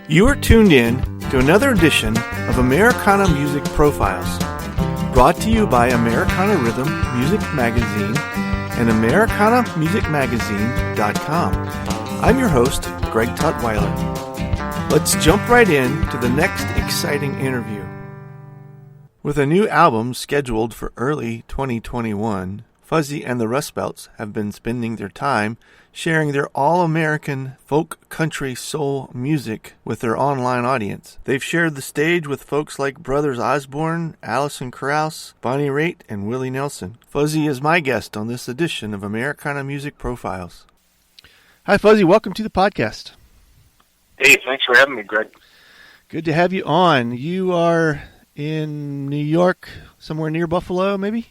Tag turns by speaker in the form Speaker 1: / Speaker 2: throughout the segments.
Speaker 1: You are tuned in to another edition of Americana Music Profiles, brought to you by Americana Rhythm Music Magazine and AmericanaMusicMagazine.com. I'm your host, Greg Tutwiler. Let's jump right in to the next exciting interview. With a new album scheduled for early 2021, Fuzzy and the Rustbelts have been spending their time sharing their all-American folk, country, soul music with their online audience. They've shared the stage with folks like Brothers Osborne, Alison Krauss, Bonnie Raitt, and Willie Nelson. Fuzzy is my guest on this edition of Americana Music Profiles. Hi, Fuzzy. Welcome to the podcast.
Speaker 2: Hey, thanks for having me, Greg.
Speaker 1: Good to have you on. You are in New York, somewhere near Buffalo, maybe?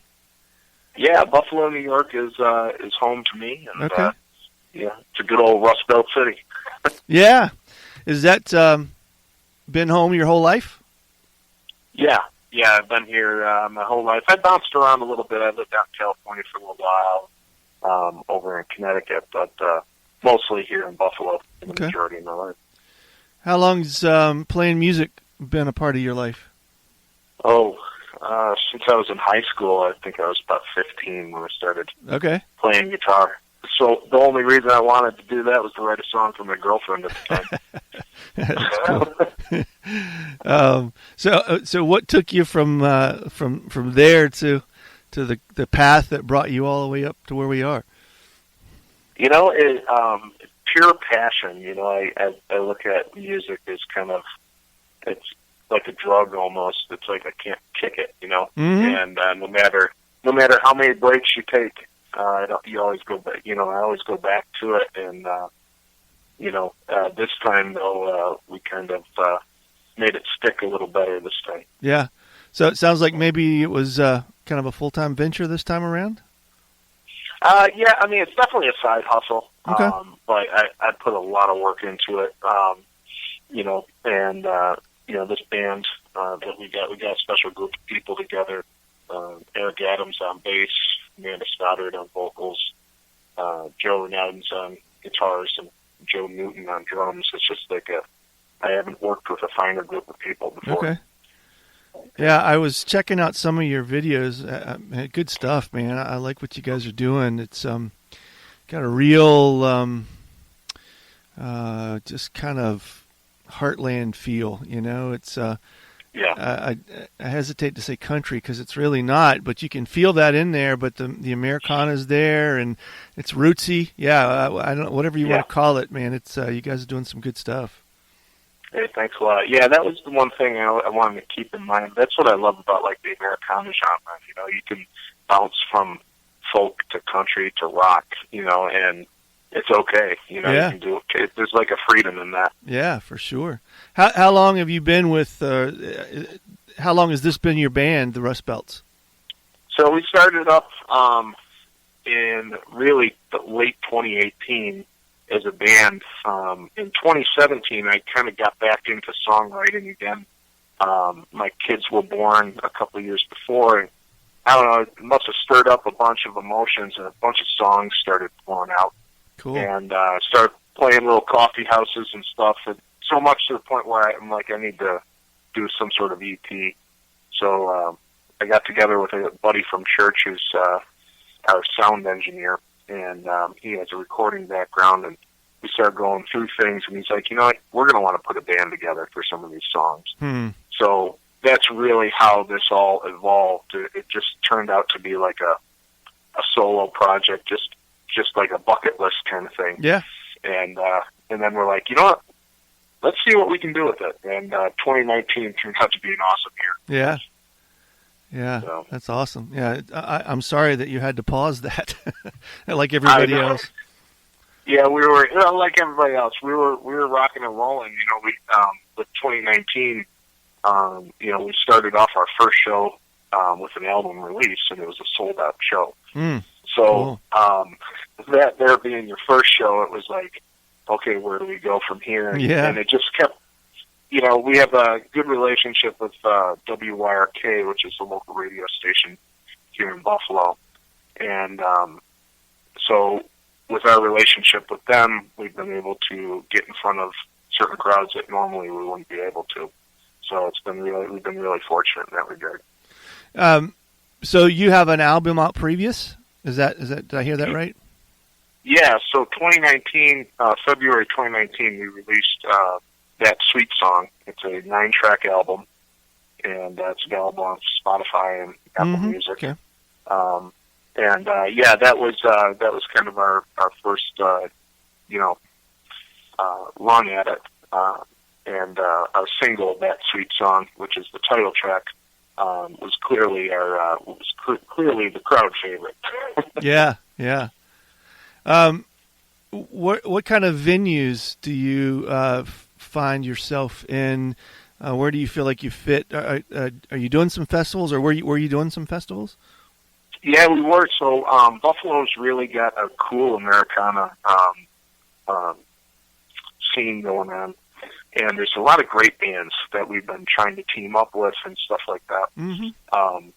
Speaker 2: Yeah, Buffalo, New York is home to me. And,
Speaker 1: okay.
Speaker 2: Yeah, it's a good old Rust Belt city.
Speaker 1: Yeah. Is that been home your whole life?
Speaker 2: Yeah, I've been here my whole life. I bounced around a little bit. I lived out in California for a little while, over in Connecticut, but mostly here in Buffalo for the majority of my life.
Speaker 1: How long's playing music been a part of your life?
Speaker 2: Since I was in high school. I think I was about 15 when I started playing guitar. So the only reason I wanted to do that was to write a song for my girlfriend at the
Speaker 1: time. So what took you from there to the path that brought you all the way up to where we are?
Speaker 2: Pure passion. I look at music as it's like a drug almost. It's like I can't kick it, Mm-hmm. And no matter how many breaks you take, you always go back. I always go back to it. And this time though, we kind of made it stick a little better this time.
Speaker 1: Yeah. So it sounds like maybe it was kind of a full-time venture this time around.
Speaker 2: Yeah. I mean, it's definitely a side hustle.
Speaker 1: Okay.
Speaker 2: But I put a lot of work into it. This band that we got a special group of people together. Eric Adams on bass, Amanda Stoddard on vocals, Joe Nowden's on guitars, and Joe Newton on drums. It's just like I haven't worked with a finer group of people before.
Speaker 1: Okay. Yeah, I was checking out some of your videos. Good stuff, man. I like what you guys are doing. It's got a real just kind of heartland feel, it's I hesitate to say country because it's really not, but you can feel that in there. But the Americana's there, and it's rootsy. Yeah, I don't know, whatever you want to call it, man. It's you guys are doing some good stuff.
Speaker 2: Hey, thanks a lot. Yeah, that was the one thing I wanted to keep in mind. That's what I love about like the Americana genre. You can bounce from folk to country to rock, and it's okay. You can do it. There's like a freedom in that. Yeah,
Speaker 1: for sure. How long have you been with, how long has this been your band, the Rustbelts?
Speaker 2: So we started up in really the late 2018 as a band. In 2017, I kind of got back into songwriting again. My kids were born a couple of years before, and I don't know, it must have stirred up a bunch of emotions, and a bunch of songs started pouring out.
Speaker 1: Cool.
Speaker 2: And started playing little coffee houses and stuff, and so much to the point where I'm like, I need to do some sort of EP. So I got together with a buddy from church who's our sound engineer, and he has a recording background, and we started going through things, and he's like, we're going to want to put a band together for some of these songs. So that's really how this all evolved. It just turned out to be like a solo project, just like a bucket list kind of thing.
Speaker 1: Yeah.
Speaker 2: And then we're like, let's see what we can do with it. And 2019 turned out to be an awesome year.
Speaker 1: Yeah. Yeah, so. That's awesome. Yeah, I'm sorry that you had to pause that, like everybody else.
Speaker 2: Yeah, we were like everybody else. We were rocking and rolling. With 2019, we started off our first show with an album release, and it was a sold out show. So that there being your first show, it was like, okay, where do we go from here? And it just kept, we have a good relationship with WYRK, which is a local radio station here in Buffalo. And so with our relationship with them, we've been able to get in front of certain crowds that normally we wouldn't be able to. So we've been really fortunate in that regard.
Speaker 1: So you have an album out previous? Is that did I hear that right?
Speaker 2: Yeah, so 2019, February 2019, we released That Sweet Song. It's a 9-track album, and it's available on Spotify and Apple Music.
Speaker 1: Okay.
Speaker 2: That was kind of our first run at it. Our single, That Sweet Song, which is the title track, was clearly clearly the crowd favorite.
Speaker 1: Yeah. What kind of venues do you find yourself in? Where do you feel like you fit? Are you doing some festivals, or were you doing some festivals?
Speaker 2: Yeah, we were. So Buffalo's really got a cool Americana scene going on, and there's a lot of great bands that we've been trying to team up with and stuff like that.
Speaker 1: Mm-hmm.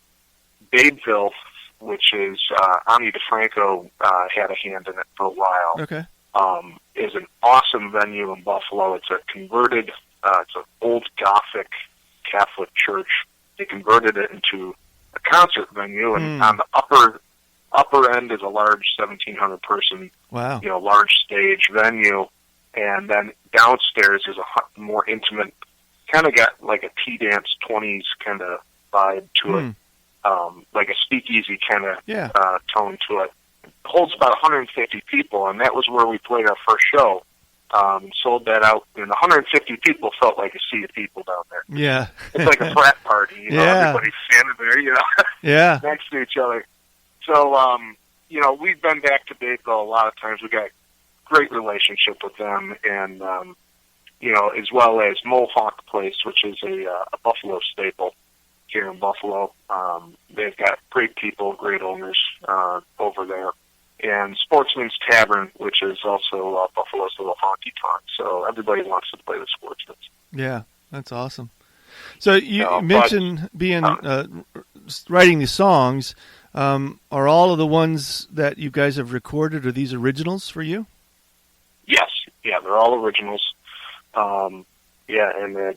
Speaker 2: Babeville, which is Ani DeFranco had a hand in it for a while.
Speaker 1: Okay.
Speaker 2: Is an awesome venue in Buffalo. It's a converted, it's an old Gothic Catholic church. They converted it into a concert venue, and on the upper end is a large 1,700 person,
Speaker 1: wow,
Speaker 2: large stage venue, and then downstairs is a more intimate, kind of got like a tea dance 20s kind of vibe to it. Like a speakeasy kind of tone to it. It holds about 150 people, and that was where we played our first show. Sold that out, and 150 people felt like a sea of people down there.
Speaker 1: Yeah.
Speaker 2: It's like a frat party, everybody's standing there, next to each other. So, we've been back to Bayville a lot of times. We got great relationship with them, and, as well as Mohawk Place, which is a Buffalo staple here in Buffalo. They've got great people, great owners over there. And Sportsman's Tavern, which is also Buffalo's little honky tonk. So everybody wants to play the Sportsman's.
Speaker 1: Yeah, that's awesome. So you mentioned writing the songs. Are all of the ones that you guys have recorded, are these originals for you?
Speaker 2: Yes. Yeah, they're all originals. And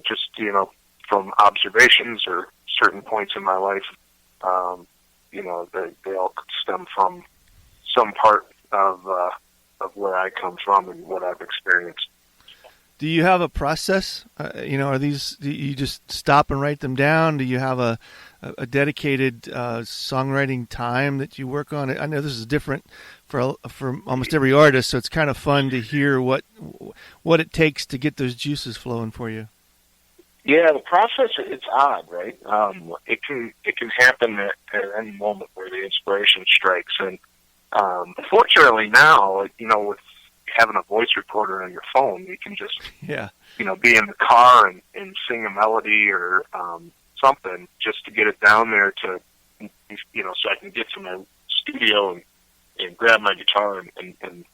Speaker 2: just, from observations or certain points in my life, they all stem from some part of where I come from and what I've experienced.
Speaker 1: Do you have a process? Do you just stop and write them down? Do you have a dedicated songwriting time that you work on? I know this is different for almost every artist, so it's kind of fun to hear what it takes to get those juices flowing for you.
Speaker 2: Yeah, the process, it's odd, right? It can happen at any moment where the inspiration strikes. And fortunately now, with having a voice recorder on your phone, you can just, be in the car and sing a melody or something just to get it down there to, so I can get to my studio and grab my guitar and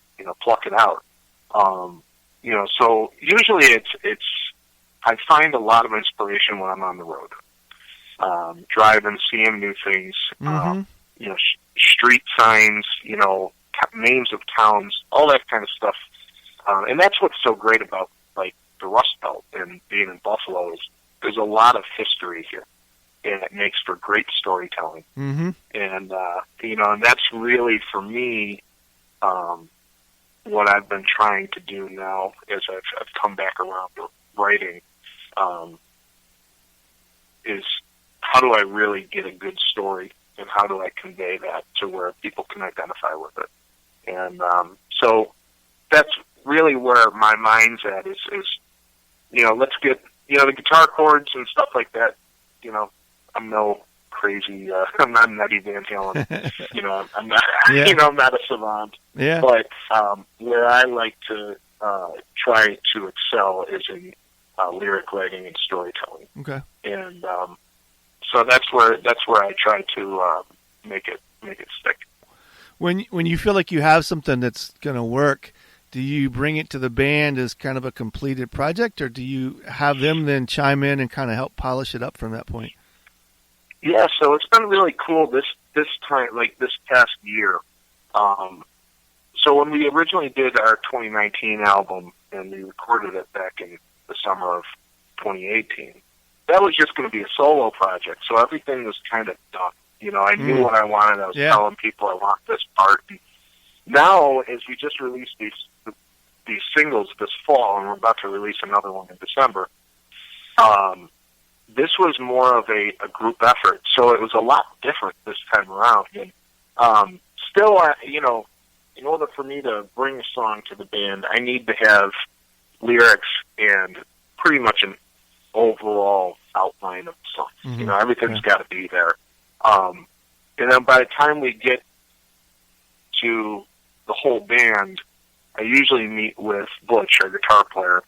Speaker 2: pluck it out. So usually it's I find a lot of inspiration when I'm on the road, driving, seeing new things, street signs, names of towns, all that kind of stuff. And that's what's so great about like the Rust Belt and being in Buffalo is there's a lot of history here, and it makes for great storytelling. Mm-hmm. And and that's really for me what I've been trying to do now as I've come back around to writing. Is how do I really get a good story, and how do I convey that to where people can identify with it? And so that's really where my mind's at is let's get the guitar chords and stuff like that. I'm no crazy. I'm not Eddie Van Halen. I'm not. I'm not a savant. Yeah. But where I like to try to excel is in lyric writing and storytelling. Okay. And so that's where I try to make it stick.
Speaker 1: When you feel like you have something that's going to work, do you bring it to the band as kind of a completed project, or do you have them then chime in and kind of help polish it up from that point?
Speaker 2: Yeah, so it's been really cool this time, like this past year. So when we originally did our 2019 album, and we recorded it back in the summer of 2018. That was just going to be a solo project, so everything was kind of done. You know, I knew what I wanted. I was telling people I want this part. Now, as we just released these singles this fall, and we're about to release another one in December, this was more of a group effort, so it was a lot different this time around. And still, you know, in order for me to bring a song to the band, I need to have lyrics and pretty much an overall outline of the song. Mm-hmm. You know, everything's got to be there. And then by the time we get to the whole band, I usually meet with Butch, our guitar player.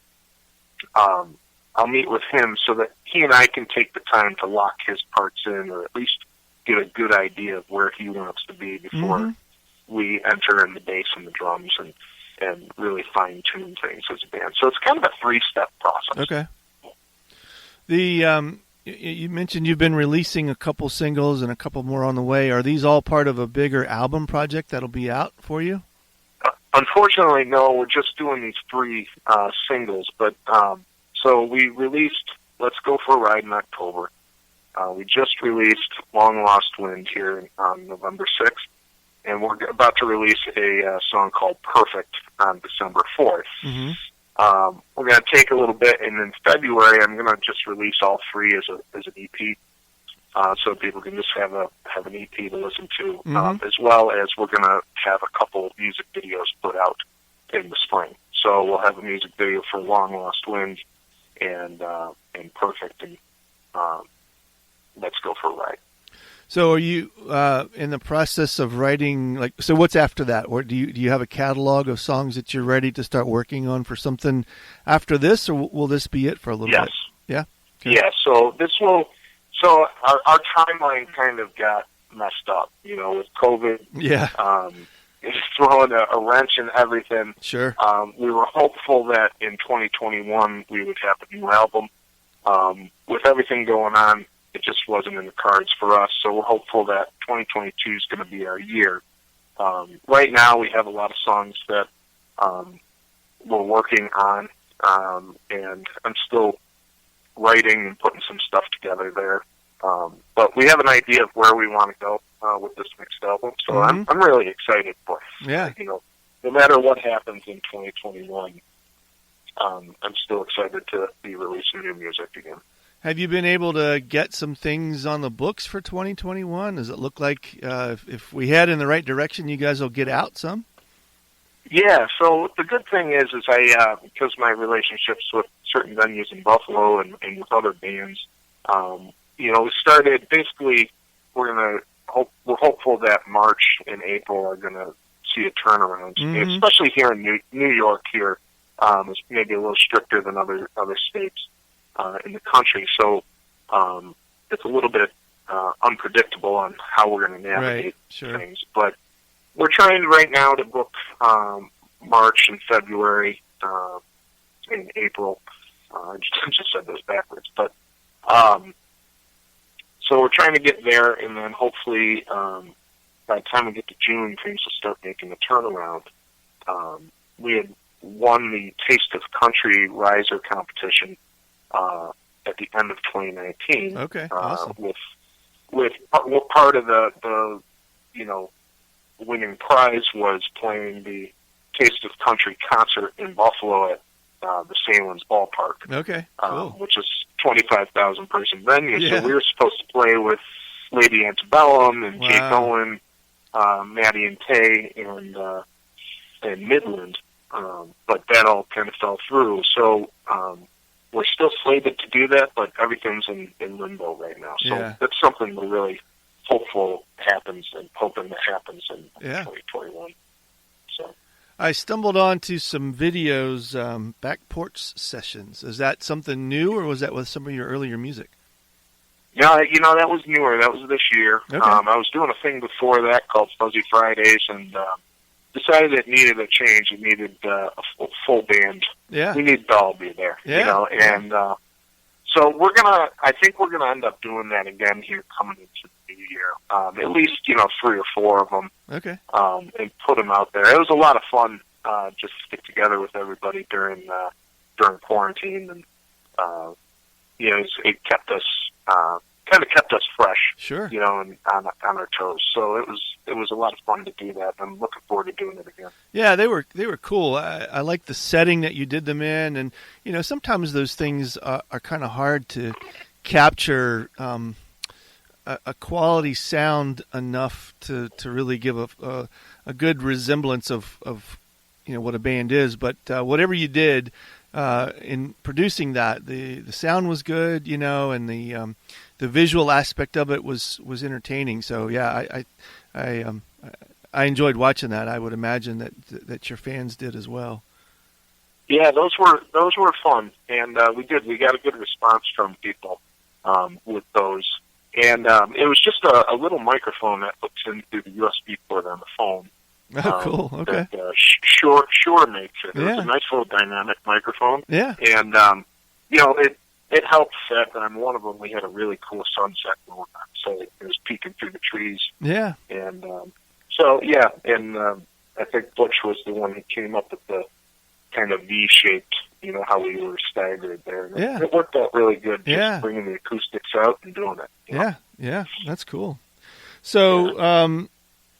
Speaker 2: I'll meet with him so that he and I can take the time to lock his parts in, or at least get a good idea of where he wants to be before we enter in the bass and the drums and really fine-tune things as a band. So it's kind of a three-step process.
Speaker 1: Okay. You mentioned you've been releasing a couple singles and a couple more on the way. Are these all part of a bigger album project that'll be out for you?
Speaker 2: Unfortunately, no. We're just doing these three singles. But so we released Let's Go for a Ride in October. We just released Long Lost Wind here on November 6th. And we're about to release a song called Perfect on December 4th. Mm-hmm. We're going to take a little bit, and in February, I'm going to just release all three as an EP, so people can just have an EP to listen to, as well as we're going to have a couple music videos put out in the spring. So we'll have a music video for Long Lost Wind and Perfect, and Let's Go for a Ride.
Speaker 1: So are you in the process of writing, so what's after that? Or do you have a catalog of songs that you're ready to start working on for something after this, or will this be it for a little bit? Yeah? Okay.
Speaker 2: Yeah, so our timeline kind of got messed up, with COVID.
Speaker 1: Yeah.
Speaker 2: It's throwing a wrench in everything.
Speaker 1: Sure.
Speaker 2: We were hopeful that in 2021 we would have a new album. With everything going on, it just wasn't in the cards for us, so we're hopeful that 2022 is going to be our year. Right now, we have a lot of songs that we're working on, and I'm still writing and putting some stuff together there. But we have an idea of where we want to go with this next album, so I'm really excited for it.
Speaker 1: Yeah.
Speaker 2: No matter what happens in 2021, I'm still excited to be releasing new music again.
Speaker 1: Have you been able to get some things on the books for 2021? Does it look like if we head in the right direction, you guys will get out some?
Speaker 2: Yeah, so the good thing is I because my relationships with certain venues in Buffalo and with other bands, we started, basically, we're hopeful that March and April are going to see a turnaround, especially here in New York here. It's maybe a little stricter than other states in the country, so it's a little bit unpredictable on how we're going to navigate things. But we're trying right now to book March and February and April. I just said those backwards, but so we're trying to get there, and then hopefully by the time we get to June, things will start making a turnaround. We had won the Taste of Country Riser competition at the end of 2019.
Speaker 1: Okay, awesome.
Speaker 2: With part of the winning prize was playing the Taste of Country concert in Buffalo at the Salem's Ballpark.
Speaker 1: Okay, cool.
Speaker 2: Which is 25,000 person venue.
Speaker 1: Yeah.
Speaker 2: So we were supposed to play with Lady Antebellum and Jake Owen, Maddie and Tay, and Midland. But that all kind of fell through. So we're still slated to do that, but everything's in limbo right now. So that's something we're really hopeful happens and hoping that happens in 2021. So
Speaker 1: I stumbled onto some videos, back porch sessions. Is that something new, or was that with some of your earlier music?
Speaker 2: Yeah, that was newer. That was this year.
Speaker 1: Okay.
Speaker 2: I was doing a thing before that called Fuzzy Fridays, and decided it needed a change. It needed a full band.
Speaker 1: Yeah.
Speaker 2: We need to all be there, and so I think we're gonna end up doing that again here coming into the new year. At least, 3 or 4 of them.
Speaker 1: Okay.
Speaker 2: And put them out there. It was a lot of fun just stick together with everybody during quarantine, and it kept us kept us fresh,
Speaker 1: sure,
Speaker 2: and on our toes. So it was a lot of fun to do that. I'm looking forward to doing it again.
Speaker 1: Yeah, they were cool. I like the setting that you did them in, and sometimes those things are kind of hard to capture a quality sound enough to really give a good resemblance of what a band is. But whatever you did in producing that, the sound was good, and the visual aspect of it was entertaining. So yeah, I enjoyed watching that. I would imagine that your fans did as well.
Speaker 2: Yeah, those were fun, and we got a good response from people with those. And it was just a little microphone that hooks into the USB port on the phone.
Speaker 1: Oh, cool. Okay.
Speaker 2: That Shure makes it.
Speaker 1: Yeah.
Speaker 2: It's a nice little dynamic microphone.
Speaker 1: Yeah.
Speaker 2: And it helped set. On one of them, we had a really cool sunset going on, so it was peeking through the trees.
Speaker 1: Yeah.
Speaker 2: And I think Butch was the one who came up with the kind of V-shaped, how we were staggered there.
Speaker 1: Yeah.
Speaker 2: It worked out really good,
Speaker 1: just
Speaker 2: bringing the acoustics out and doing it.
Speaker 1: Yeah, that's cool. So,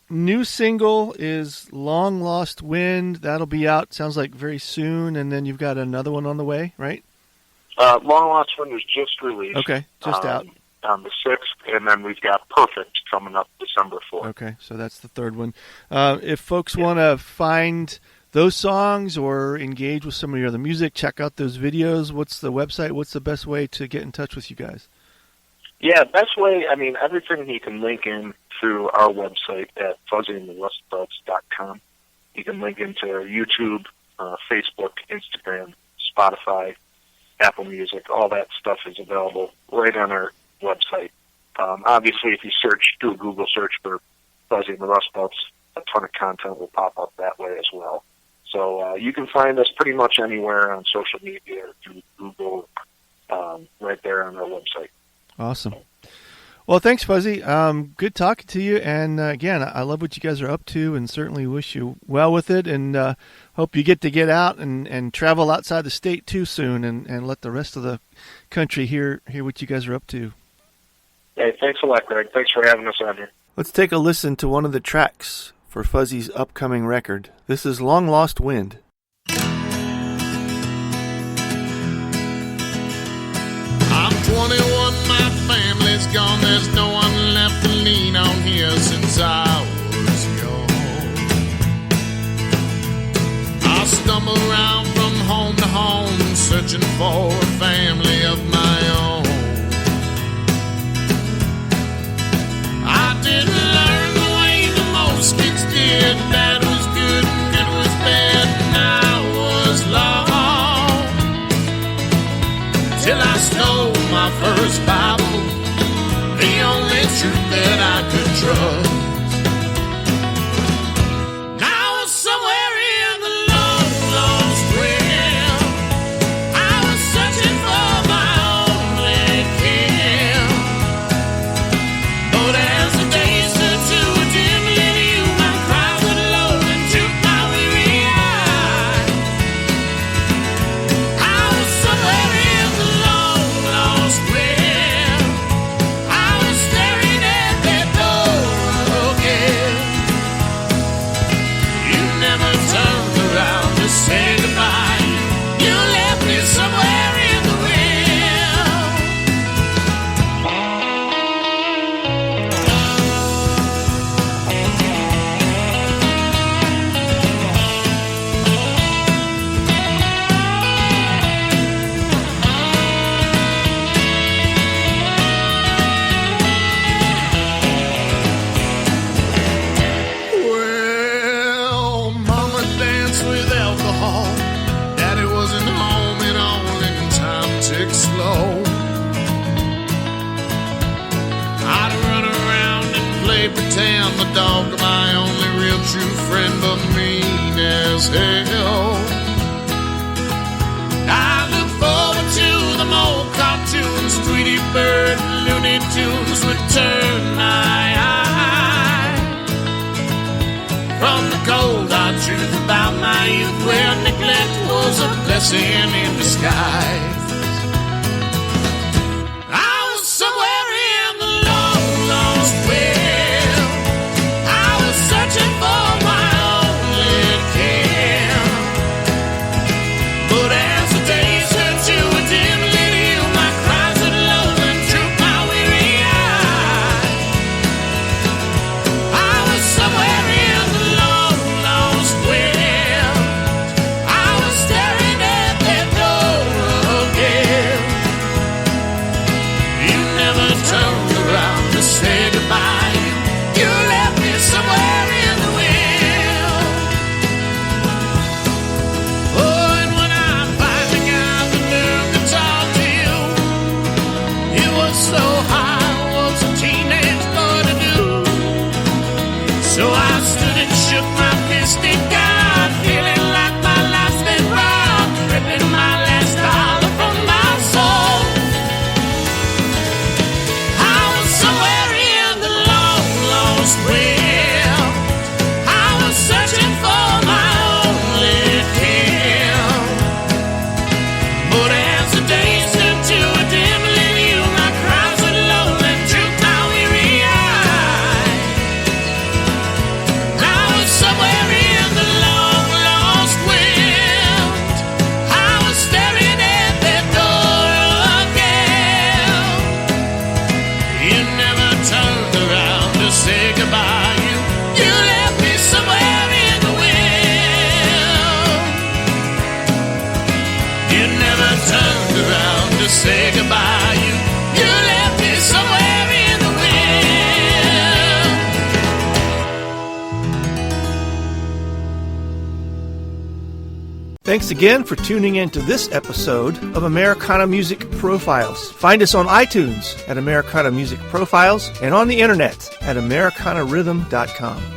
Speaker 1: new single is Long Lost Wind. That'll be out, sounds like, very soon, and then you've got another one on the way, right?
Speaker 2: Long Lost Wind was just released.
Speaker 1: Okay, just out.
Speaker 2: On the 6th, and then we've got Perfect coming up December 4th.
Speaker 1: Okay, so that's the third one. If folks want to find those songs or engage with some of your other music, check out those videos. What's the website? What's the best way to get in touch with you guys?
Speaker 2: Yeah, best way, everything you can link in through our website at fuzzyandtherustbelts.com. You can link into YouTube, Facebook, Instagram, Spotify, Apple Music. All that stuff is available right on our website. Obviously, if you do a Google search for Fuzzy and the Rustbelts, a ton of content will pop up that way as well. So you can find us pretty much anywhere on social media, through Google, right there on our website.
Speaker 1: Awesome. Well, thanks, Fuzzy. Good talking to you. And again, I love what you guys are up to, and certainly wish you well with it. And hope you get out and travel outside the state too soon, and let the rest of the country hear what you guys are up to.
Speaker 2: Hey, thanks a lot, Greg. Thanks for having us on here.
Speaker 1: Let's take a listen to one of the tracks for Fuzzy's upcoming record. This is Long Lost Wind.
Speaker 3: I'm 21, my family's gone, there's no one left to lean on here since I was young. I stumble around from home to home, searching for a family of my own. I didn't learn the way the most kids did. Bad was good and good was bad, and I was lost till I stole my first Bible, the only truth that I could trust. I was somewhere in the long lost wind. I was searching for my only kin. But as the days turned to a dim lit hue, my cries would low into my weary eyes. I was somewhere in the long lost wind. I was staring at that door again. You never turned around to say goodbye. You left me somewhere in the wind. Well, Mama danced with alcohol. Daddy wasn't home at all, and time ticks slow. I'd run around and play pretend, the dog of my only real true friend, but mean as hell. I look forward to them old cartoons, Tweety Bird and Looney Tunes would turn my eye from the cold hard truth about my youth. blessing in disguise. I was somewhere in the long lost well. I was searching for my only care. But as the days turned to a dim lit hue, my cries of love and drooped my weary eyes. I was somewhere in the long lost well. I was staring at that door again. You never turned around to say goodbye. You left me somewhere in the wind. Oh, and when I finally got the nerve to talk to you, it was so high, what was a teenage boy to do? So I stood and shook my fist at God, feeling like my life's been robbed, ripping my last dollar from my soul. I was somewhere in the long lost well. I was searching for my only care. But as the days turned to a dim lit hue, my cries of love and drooped my weary eyes. I was somewhere in the long lost well. I was staring at that door again. You never turned around to say goodbye. You left me somewhere in the wind. You never turned around to say goodbye. You left me somewhere in the wind.
Speaker 1: Thanks again for tuning in to this episode of Americana Music Profiles. Find us on iTunes at Americana Music Profiles and on the internet at americanarhythm.com.